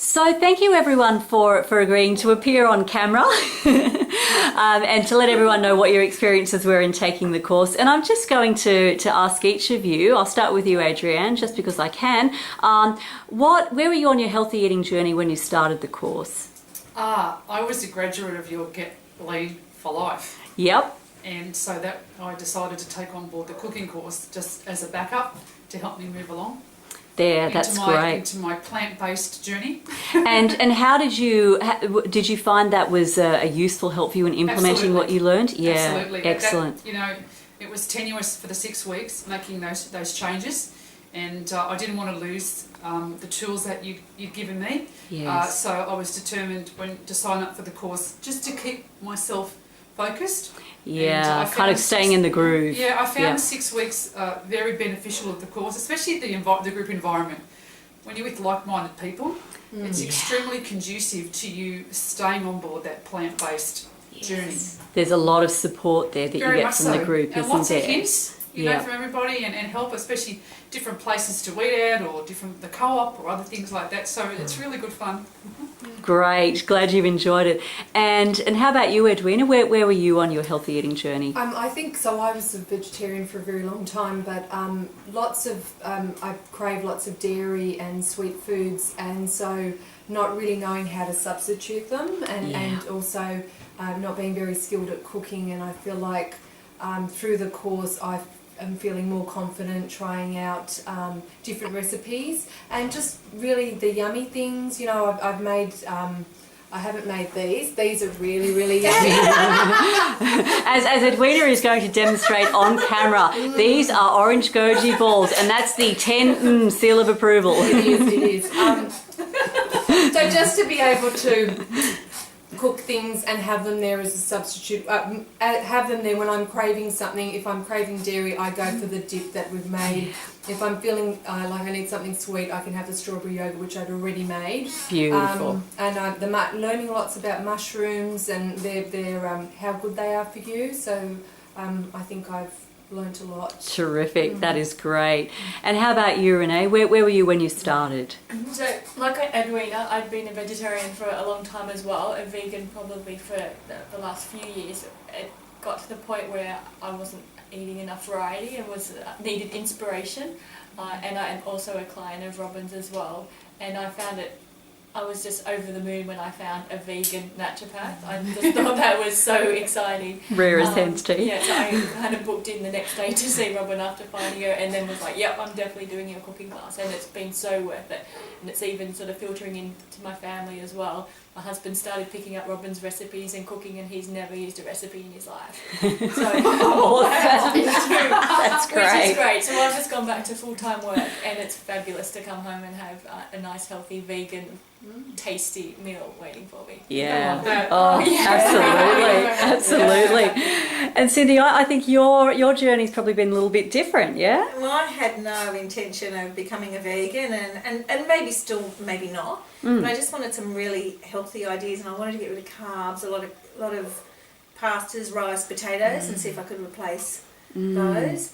So thank you everyone for agreeing to appear on camera and to let everyone know what your experiences were in taking the course. And I'm just going to ask each of you, I'll start with you, Adrienne, just because I can. Where were you on your healthy eating journey when you started the course? I was a graduate of your Get Lean for Life. Yep. And so that I decided to take on board the cooking course just as a backup to help me move along. That's great. Into my plant-based journey. and how did you find that was a useful help for you in implementing Absolutely. what you learned? Yeah, Absolutely. Excellent. It was tenuous for the 6 weeks making those changes, and I didn't want to lose the tools that you'd given me. Yes. So I was determined to sign up for the course just to keep myself focused. Yeah, kind of staying in the groove. Yeah, I found the 6 weeks very beneficial of the course, especially the group environment. When you're with like-minded people, it's extremely conducive to you staying on board that plant-based journey. There's a lot of support there that you get from the group, and isn't lots there? of hints, from everybody, and help, especially different places to eat at, or the co-op or other things like that. So it's really good fun. Great, glad you've enjoyed it. And how about you, Edwina? Where were you on your healthy eating journey? I think so. I was a vegetarian for a very long time, but I crave lots of dairy and sweet foods, and so not really knowing how to substitute them, and also not being very skilled at cooking. And I feel like through the course I'm feeling more confident trying out different recipes, and just really the yummy things. I've made, I haven't made these. These are really, really yummy. As Edwina is going to demonstrate on camera, these are orange goji balls, and that's the 10 seal of approval. It is. So just to be able to cook things and have them there as a substitute, have them there when I'm craving something. If I'm craving dairy, I go for the dip that we've made. If I'm feeling like I need something sweet, I can have the strawberry yogurt, which I'd already made. Beautiful. Learning lots about mushrooms and their how good they are for you. So I think I've learnt a lot. Terrific. That is great. And how about you, Renee? Where were you when you started? So, like Edwina, I'd been a vegetarian for a long time as well, a vegan probably for the last few years. It got to the point where I wasn't eating enough variety and needed inspiration. And I'm also a client of Robin's as well. And I found I was just over the moon when I found a vegan naturopath. I just thought that was so exciting. Rare as hen's teeth. Yeah, so I kind of booked in the next day to see Robin after finding her, and then was like, yep, I'm definitely doing your cooking class, and it's been so worth it. And it's even sort of filtering into my family as well. My husband started picking up Robin's recipes and cooking, and he's never used a recipe in his life. So That's great. Which is great. So I've just gone back to full-time work, and it's fabulous to come home and have a nice, healthy, vegan, tasty meal waiting for me. Yeah. Yeah. Absolutely. And Cindy, I think your journey's probably been a little bit different, yeah? Well, I had no intention of becoming a vegan, and maybe still, maybe not. But I just wanted some really healthy ideas, and I wanted to get rid of carbs, a lot of pastas, rice, potatoes, and see if I could replace those.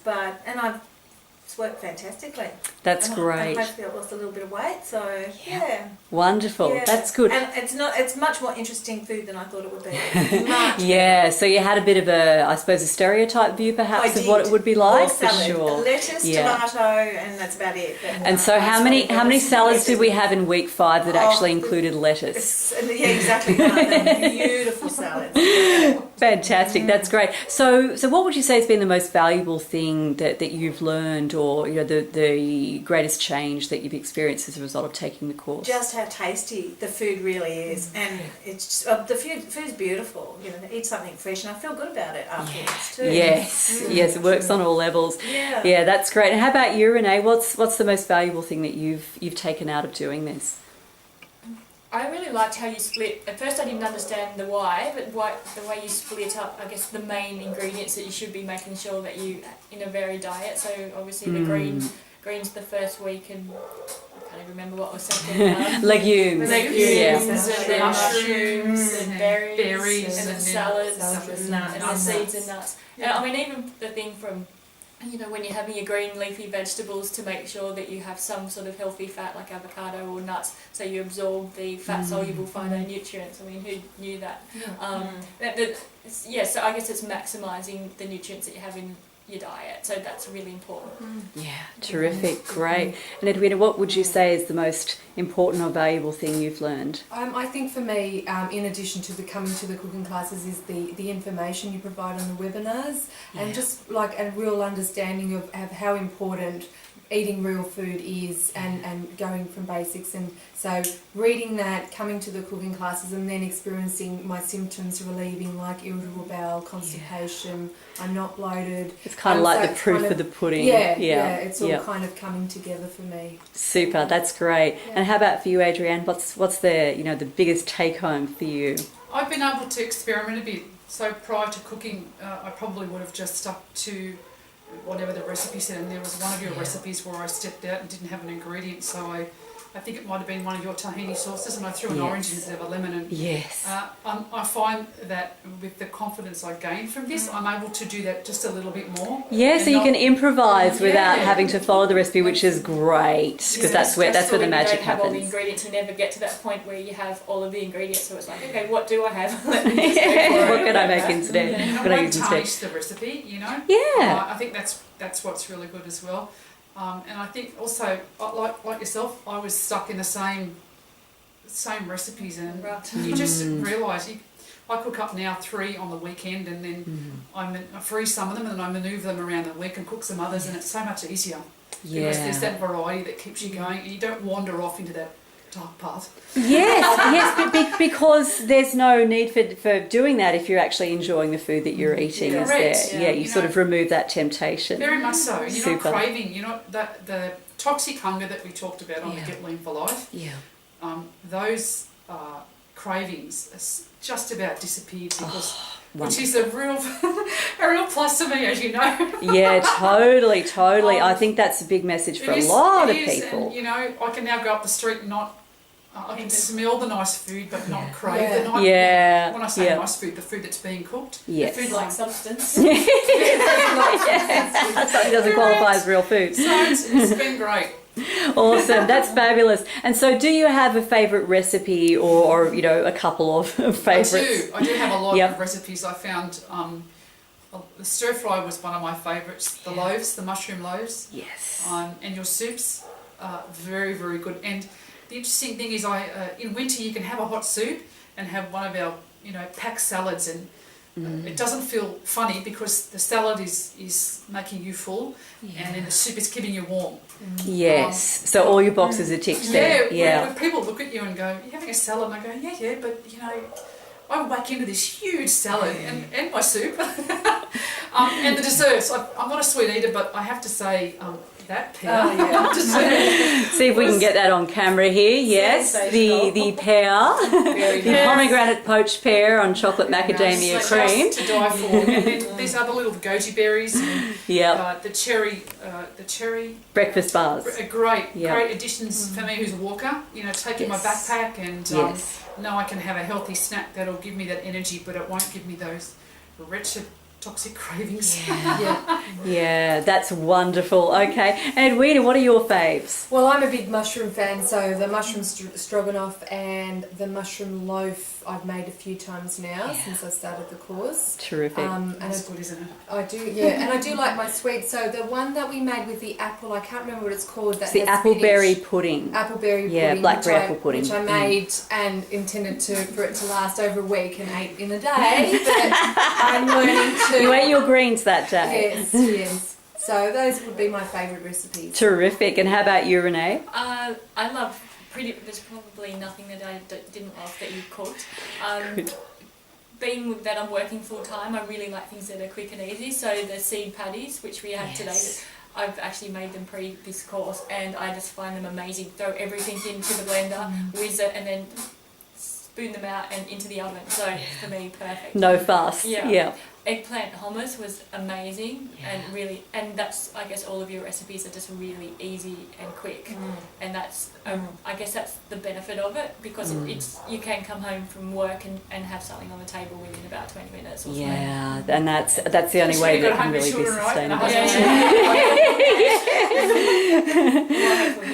It's worked fantastically. That's great. And hopefully I've lost a little bit of weight, so yeah. Wonderful. Yeah. That's good. And it's much more interesting food than I thought it would be. Much Yeah, so you had a bit of a stereotype view perhaps of what it would be like. All salad, for sure. Lettuce, tomato, and that's about it. And so how many salads did we have in week 5 that actually included lettuce? Yeah, exactly. Beautiful salads. Yeah. Fantastic, that's great. So what would you say has been the most valuable thing that you've learned, or the greatest change that you've experienced as a result of taking the course? Just how tasty the food really is, and it's just, the food's beautiful. Eat something fresh, and I feel good about it afterwards too. Yes, it works on all levels. Yeah, that's great. And how about you, Renee? What's the most valuable thing that you've taken out of doing this? I really liked how you split. At first I didn't understand the why, but the way you split up, I guess, the main ingredients that you should be making sure that you, in a varied diet. So obviously the greens the first week, and I can't even remember what was second. Legumes. And then mushrooms and berries and then salads and the seeds and nuts. And I mean, even the thing from when you're having your green leafy vegetables, to make sure that you have some sort of healthy fat like avocado or nuts, so you absorb the fat soluble phytonutrients. I mean, who knew that? So I guess it's maximising the nutrients that you have in your diet, so that's really important. Yeah, terrific, great. And Edwina, what would you say is the most important or valuable thing you've learned? I think for me, in addition to the coming to the cooking classes, is the information you provide on the webinars, and just like a real understanding of how important eating real food is, and going from basics. And so reading that, coming to the cooking classes, and then experiencing my symptoms relieving, like irritable bowel, constipation, I'm not bloated. It's kind of like so the proof kind of the pudding. Yeah, it's all kind of coming together for me. Super, that's great. And how about for you, Adrienne? What's the the biggest take home for you? I've been able to experiment a bit. So prior to cooking, I probably would have just stuck to whatever the recipe said, and there was one of your recipes where I stepped out and didn't have an ingredient, so I think it might have been one of your tahini sauces, and I threw an orange instead of a lemon. And I find that with the confidence I gain from this, I'm able to do that just a little bit more. Yeah, so you can improvise without having to follow the recipe, which is great, because that's where the magic happens. Have all the happens. ingredients, you never get to that point where you have all of the ingredients. So it's like, okay, what do I have? Let me just go for it. What can I make instead? And What I can I won't use instead? tarnish the recipe, Yeah. I think that's what's really good as well. And I think also, like yourself, I was stuck in the same recipes, and you just realise I cook up now 3 on the weekend, and then I freeze some of them, and then I manoeuvre them around the week and cook some others, and it's so much easier because there's that variety that keeps you going, and you don't wander off into that dark path. Yes, because there's no need for doing that if you're actually enjoying the food that you're eating. Correct. Is there? Yeah, you sort of remove that temptation. Very much so. You're Super. not craving. You're not the toxic hunger that we talked about on the Get Lean for Life. Yeah. Those cravings are just about disappeared because. Which is a real plus to me, as you know. Yeah, totally. I think that's a big message for a lot of people. And, I can now go up the street and I can smell the nice food, but not crave the nice. Yeah. When I say nice food, the food that's being cooked. Yes. The food like substance. Something doesn't qualify as real food. So it's been great. Awesome, that's fabulous. And so, do you have a favourite recipe, or a couple of favourites? I do have a lot of recipes. I found the stir fry was one of my favourites. The loaves, the mushroom loaves. Yes. And your soups are very, very good. And the interesting thing is, in winter you can have a hot soup and have one of our packed salads, and it doesn't feel funny because the salad is making you full, and then the soup is keeping you warm. Yes. So all your boxes are ticked there. Yeah. When people look at you and go, "You're having a salad," and I go, "Yeah, but I whack into this huge salad and my soup." And the desserts. I'm not a sweet eater, but I have to say that pear dessert. See if we can get that on camera here. Yes, the pear, the pomegranate poached pear on chocolate macadamia cream. Just to die for. And then there's other little goji berries. And, the cherry Breakfast bars. Great additions for me who's a walker. Taking my backpack and know I can have a healthy snack that'll give me that energy, but it won't give me those wretched toxic cravings. Yeah, that's wonderful. Okay, and Edwina, what are your faves? Well, I'm a big mushroom fan, so the mushroom stroganoff and the mushroom loaf I've made a few times now since I started the course. Terrific. And That's good, isn't it? I do, and I do like my sweets. So the one that we made with the apple, I can't remember what it's called. That It's the has appleberry spinach. pudding. Appleberry pudding. Yeah, blackberry apple pudding. Which I made and intended for it to last over a week and ate in a day. But I'm learning to. You ate your greens that day. Yes. So those would be my favourite recipes. Terrific. And how about you, Renee? I love there's probably nothing that I didn't love that you cooked. Good. Being that I'm working full time, I really like things that are quick and easy. So the seed patties, which we had today, I've actually made them pre this course, and I just find them amazing. Throw everything into the blender, whiz it, and then spoon them out and into the oven. So for me, perfect. No fuss. Yeah. eggplant hummus was amazing, and really, and that's, I guess all of your recipes are just really easy and quick, and that's I guess that's the benefit of it, because it's you can come home from work and have something on the table within about 20 minutes or something. Yeah, and that's the only way You've that got can really be children, right? And a sustainable.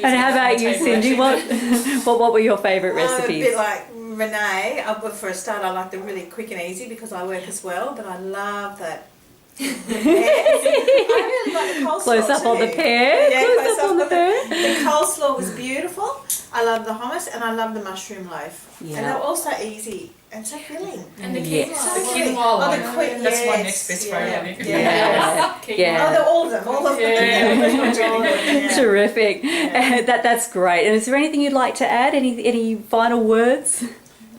And how about you, Cindy? What were your favourite I'm a recipes? bit like Renee. For a start, I like the really quick and easy because I work as well, but I love that. I really like the coleslaw Close up on the too. pear. Yeah, Close up on the pear. The coleslaw was beautiful. I love the hummus and I love the mushroom loaf. Yeah. And they're also easy and so filling. And the Yes. quinoa. The quinoa Oh, one. the quick, That's my yes, next best yeah, favourite, I think. Yeah. Yeah. Oh, they're all of them. All of them. Yeah. All of them, yeah. Terrific. That's great. And is there anything you'd like to add? Any final words?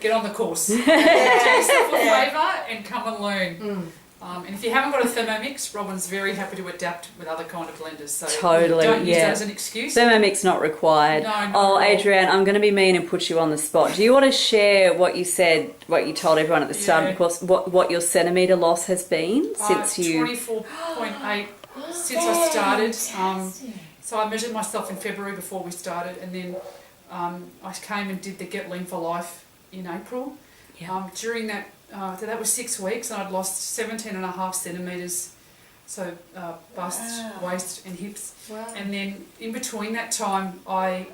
Get on the course. Yeah. Take yourself a Yeah. flavour and come and learn. And if you haven't got a Thermomix, Robin's very happy to adapt with other kind of blenders. So Totally, don't use yeah. that as an excuse. Thermomix not required. No, not Oh, at all. Adrienne, I'm going to be mean and put you on the spot. Do you want to share what you said, what you told everyone at the start Yeah. of the course, what your centimetre loss has been since you... 24.8 since I started. So I measured myself in February before we started, and then I came and did the Get Lean for Life in April. Yeah. During that, so that was 6 weeks, and I'd lost 17.5 centimetres, so bust, waist and hips. Wow. And then in between that time, I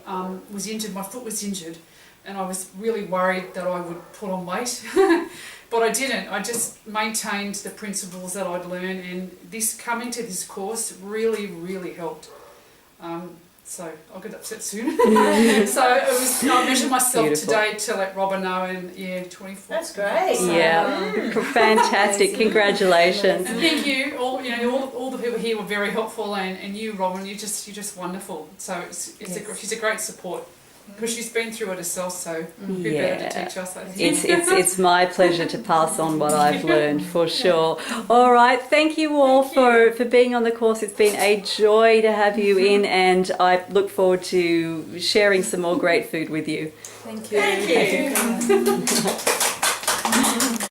was injured, my foot was injured, and I was really worried that I would put on weight. But I didn't. I just maintained the principles that I'd learned, and this coming to this course really, really helped. So I'll get upset soon. So it was. I measured myself Beautiful. today to let Robin know, and 24. That's great. Yeah, fantastic. Congratulations. And thank you, all the people here were very helpful, and you, Robin, you're just wonderful. So she's a great support because she's been through it herself. So who better to teach us? I think. It's my pleasure to pass on what I've learned for sure. All right, thank you all for being on the course. It's been a joy to have you in, and I look forward to sharing some more great food with you. Thank you. Thank you.